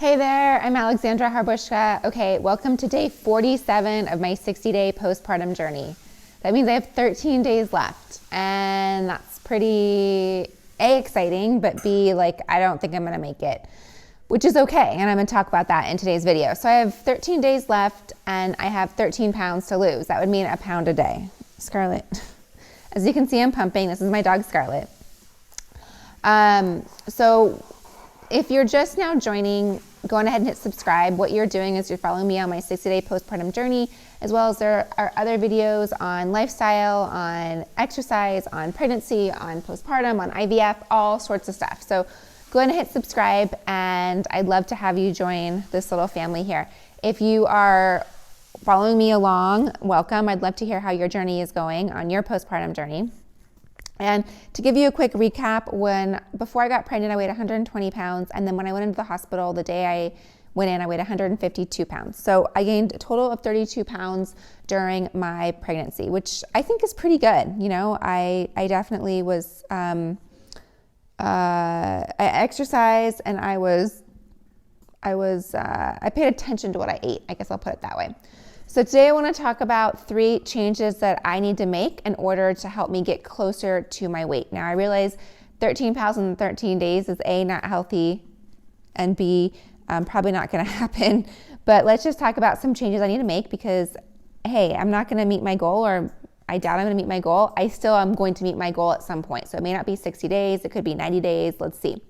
Hey there, I'm Alexandra Harbushka. Okay, welcome to day 47 of my 60-day postpartum journey. That means I have 13 days left, and that's pretty A, exciting, but B, I don't think I'm gonna make it, which is okay, and I'm gonna talk about that in today's video. So I have 13 days left, and I have 13 pounds to lose. That would mean a pound a day. Scarlett, as you can see, I'm pumping. This is my dog, Scarlett. So if you're just now joining, go on ahead and hit subscribe. What you're doing is you're following me on my 60-day postpartum journey, as well as there are other videos on lifestyle, on exercise, on pregnancy, on postpartum, on IVF, all sorts of stuff. So go ahead and hit subscribe, and I'd love to have you join this little family here. If you are following me along, welcome. I'd love to hear how your journey is going on your postpartum journey. And to give you a quick recap, before I got pregnant, I weighed 120 pounds. And then when I went into the hospital, the day I went in, I weighed 152 pounds. So I gained a total of 32 pounds during my pregnancy, which I think is pretty good. You know, I definitely was, I exercised, and I paid attention to what I ate. I guess I'll put it that way. So today I want to talk about 3 changes that I need to make in order to help me get closer to my weight. Now I realize 13 pounds in 13 days is A, not healthy, and B, probably not going to happen. But let's just talk about some changes I need to make because, hey, I'm not going to meet my goal, or I doubt I'm going to meet my goal. I still am going to meet my goal at some point. So it may not be 60 days. It could be 90 days. Let's see.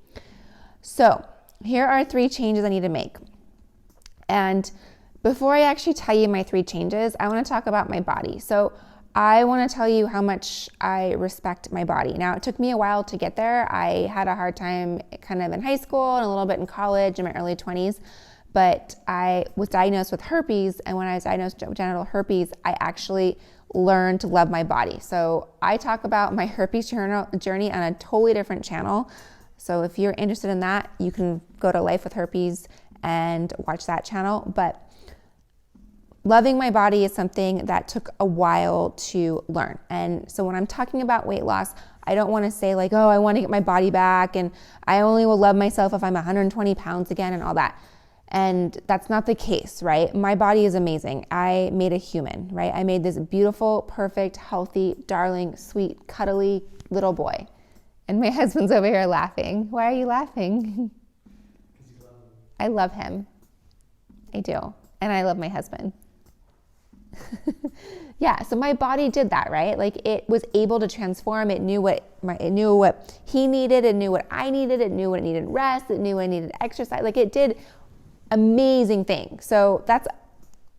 So here are 3 changes I need to make. And before I actually tell you my 3 changes, I want to talk about my body. So I want to tell you how much I respect my body. Now, it took me a while to get there. I had a hard time kind of in high school and a little bit in college in my early 20s, but I was diagnosed with herpes. And when I was diagnosed with genital herpes, I actually learned to love my body. So I talk about my herpes journey on a totally different channel. So if you're interested in that, you can go to Life With Herpes and watch that channel. But loving my body is something that took a while to learn. And so when I'm talking about weight loss, I don't want to say oh, I want to get my body back and I only will love myself if I'm 120 pounds again and all that. And that's not the case, right? My body is amazing. I made a human, right? I made this beautiful, perfect, healthy, darling, sweet, cuddly little boy. And my husband's over here laughing. Why are you laughing? I love him. I do. And I love my husband. Yeah, so my body did that, right? It was able to transform. It knew what he needed. It knew what I needed. It knew what it needed rest. It knew I needed exercise. It did amazing things. So that's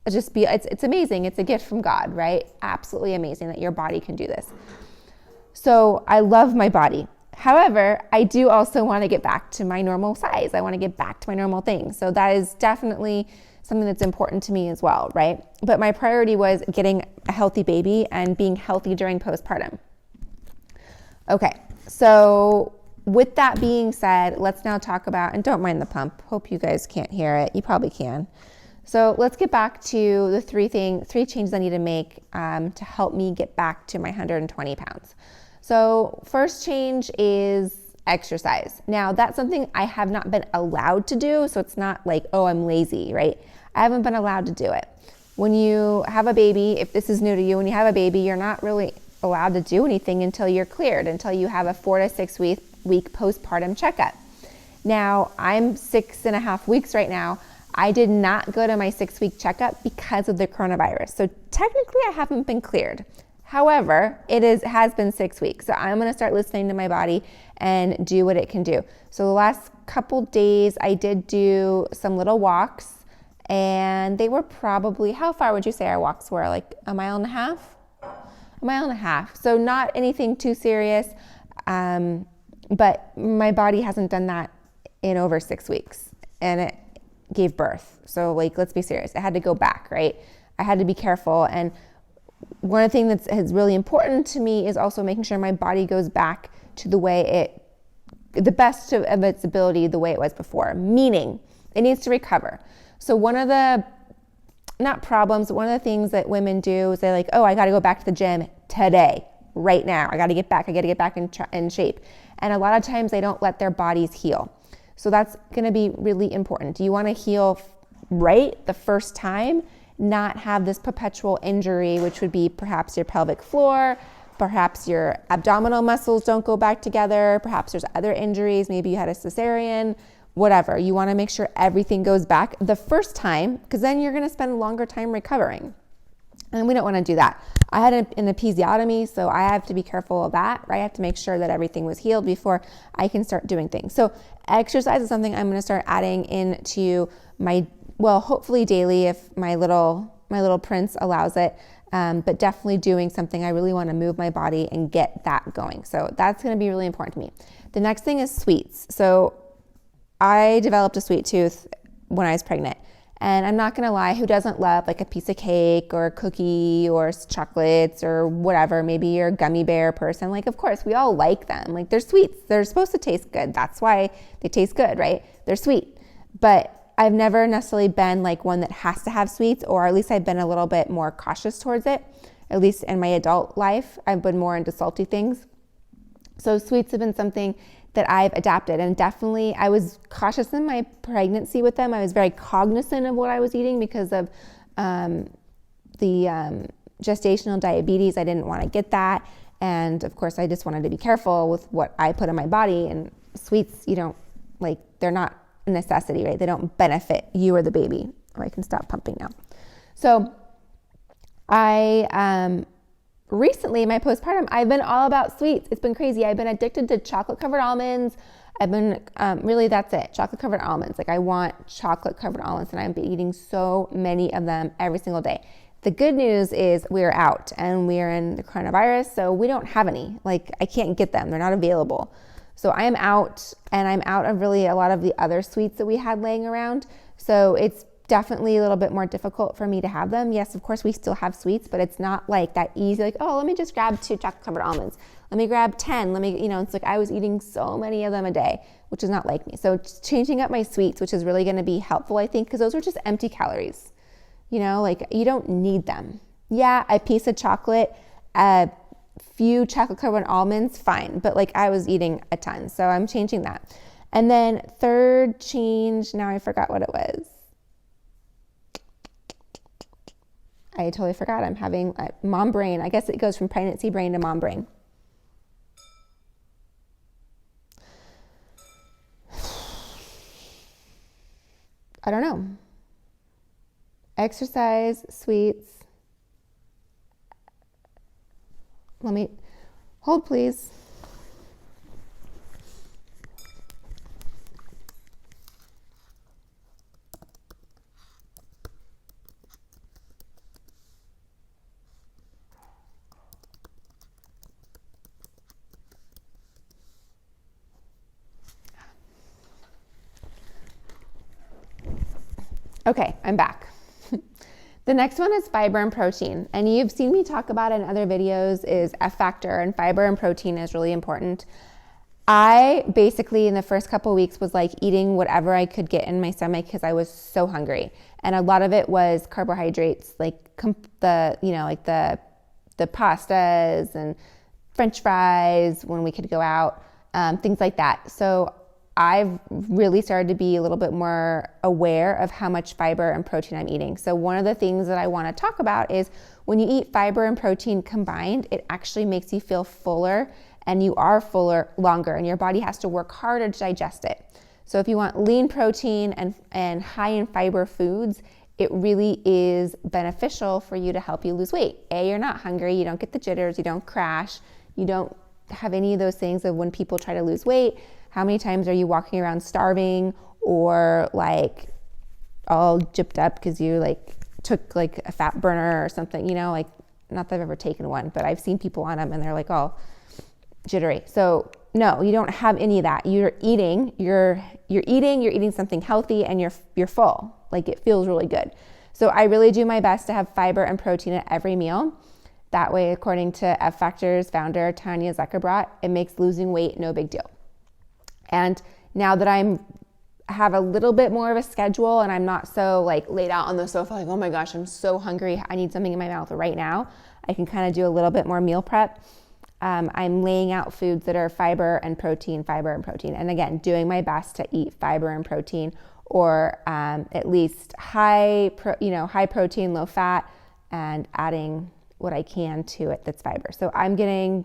it's amazing. It's a gift from God, right? Absolutely amazing that your body can do this. So I love my body. However, I do also want to get back to my normal size. I want to get back to my normal things. So that is definitely something that's important to me as well, right? But my priority was getting a healthy baby and being healthy during postpartum. Okay, so with that being said, let's now talk about, and don't mind the pump. Hope you guys can't hear it. You probably can. So let's get back to the 3 changes I need to make to help me get back to my 120 pounds. So first change is exercise. Now that's something I have not been allowed to do. So it's not oh, I'm lazy, right? I haven't been allowed to do it. When you have a baby, if this is new to you, when you have a baby, you're not really allowed to do anything until you're cleared, until you have a 4 to 6 week postpartum checkup. Now I'm 6.5 weeks right now. I did not go to my 6-week checkup because of the coronavirus. So technically I haven't been cleared. However, has been 6 weeks. So I'm going to start listening to my body and do what it can do. So the last couple days I did do some little walks, and they were probably, how far would you say our walks were? A mile and a half? A mile and a half. So not anything too serious. But my body hasn't done that in over 6 weeks, and it gave birth. So let's be serious. I had to go back, right? I had to be careful. And one of the things that's really important to me is also making sure my body goes back to the best of its ability, the way it was before, meaning it needs to recover. So one of the things that women do is they're oh, I got to go back to the gym today, right now. I got to get back in shape. And a lot of times they don't let their bodies heal. So that's going to be really important. You want to heal right the first time, not have this perpetual injury, which would be perhaps your pelvic floor, perhaps your abdominal muscles don't go back together, perhaps there's other injuries, maybe you had a cesarean, whatever. You want to make sure everything goes back the first time, because then you're going to spend a longer time recovering. And we don't want to do that. I had an episiotomy, so I have to be careful of that, right? I have to make sure that everything was healed before I can start doing things. So exercise is something I'm going to start adding into my, well, hopefully daily if my little prince allows it, but definitely doing something. I really want to move my body and get that going. So that's going to be really important to me. The next thing is sweets. So I developed a sweet tooth when I was pregnant. And I'm not going to lie, who doesn't love like a piece of cake or a cookie or chocolates or whatever? Maybe you're a gummy bear person. Like, of course, we all like them. Like, they're sweets. They're supposed to taste good. That's why they taste good, right? They're sweet. But I've never necessarily been like one that has to have sweets, or at least I've been a little bit more cautious towards it. At least in my adult life, I've been more into salty things. So sweets have been something that I've adapted, and definitely I was cautious in my pregnancy with them. I was very cognizant of what I was eating because of the gestational diabetes. I didn't want to get that, and of course I just wanted to be careful with what I put in my body. And sweets, you don't like, they're not a necessity, right? They don't benefit you or the baby. Oh, I can stop pumping now. So I recently, my postpartum, I've been all about sweets. It's been crazy. I've been addicted to chocolate covered almonds. I've been, really, that's it. Chocolate covered almonds. Like, I want chocolate covered almonds, and I'm eating so many of them every single day. The good news is we're out and we're in the coronavirus, so we don't have any. Like, I can't get them. They're not available. So I am out, and I'm out of really a lot of the other sweets that we had laying around. So it's definitely a little bit more difficult for me to have them. Yes, of course, we still have sweets, but it's not like that easy. Like, oh, let me just grab 2 chocolate covered almonds. Let me grab 10. It's like I was eating so many of them a day, which is not like me. So just changing up my sweets, which is really going to be helpful, I think, because those are just empty calories. Like, you don't need them. Yeah, a piece of chocolate, a few chocolate covered almonds, fine. But like, I was eating a ton. So I'm changing that. And then third change, now I forgot what it was. I totally forgot. I'm having mom brain. I guess it goes from pregnancy brain to mom brain. I don't know. Exercise, sweets. Let me hold, please. Okay, I'm back. The next one is fiber and protein. And you've seen me talk about in other videos is f-factor, and fiber and protein is really important. I basically in the first couple of weeks was like eating whatever I could get in my stomach because I was so hungry. And a lot of it was carbohydrates, like the pastas and French fries when we could go out, things like that. So I've really started to be a little bit more aware of how much fiber and protein I'm eating. So one of the things that I want to talk about is when you eat fiber and protein combined, it actually makes you feel fuller, and you are fuller longer, and your body has to work harder to digest it. So if you want lean protein and high in fiber foods, it really is beneficial for you to help you lose weight. You're not hungry, you don't get the jitters, you don't crash, you don't have any of those things of when people try to lose weight. How many times are you walking around starving or like all gypped up because you like took like a fat burner or something, like, not that I've ever taken one, but I've seen people on them and they're like all jittery. So no, you don't have any of that. You're eating something healthy, and you're full. Like, it feels really good. So I really do my best to have fiber and protein at every meal. That way, according to f-faactor's founder, Tanya Zuckerbrot, it makes losing weight no big deal. And now that I have a little bit more of a schedule and I'm not so like laid out on the sofa, like, oh my gosh, I'm so hungry, I need something in my mouth right now, I can kind of do a little bit more meal prep. I'm laying out foods that are fiber and protein, fiber and protein. And again, doing my best to eat fiber and protein, or at least high protein, low fat, and adding what I can to it that's fiber. So I'm getting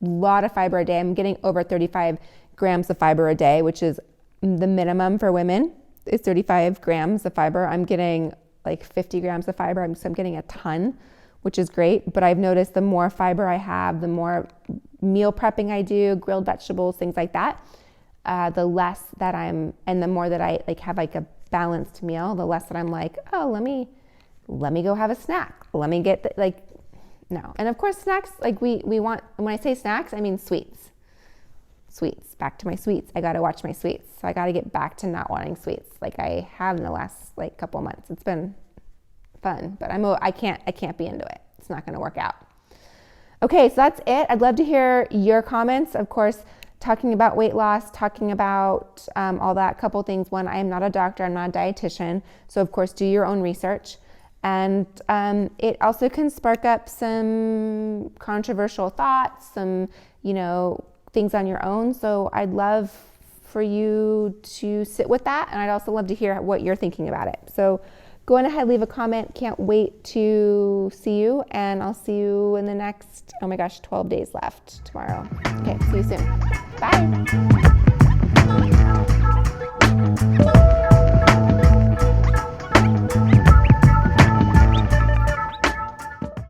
a lot of fiber a day. I'm getting over 35 grams of fiber a day, which is the minimum for women is 35 grams of fiber. I'm getting like 50 grams of fiber. So I'm getting a ton, which is great. But I've noticed the more fiber I have, the more meal prepping I do, grilled vegetables, things like that, the less that and the more that I like have like a balanced meal, the less that I'm like, oh, let me go have a snack. Let me get no. And of course, snacks, like we want, when I say snacks, I mean sweets, back to my sweets. I got to watch my sweets. So I got to get back to not wanting sweets like I have in the last like couple months. It's been fun, but I can't be into it. It's not going to work out. Okay, so that's it. I'd love to hear your comments. Of course, talking about weight loss, talking about all that, couple things. One, I am not a doctor. I'm not a dietitian. So of course, do your own research. And it also can spark up some controversial thoughts, some, things on your own. So I'd love for you to sit with that. And I'd also love to hear what you're thinking about it. So go on ahead, leave a comment. Can't wait to see you. And I'll see you in the next, 12 days left tomorrow. Okay, see you soon. Bye.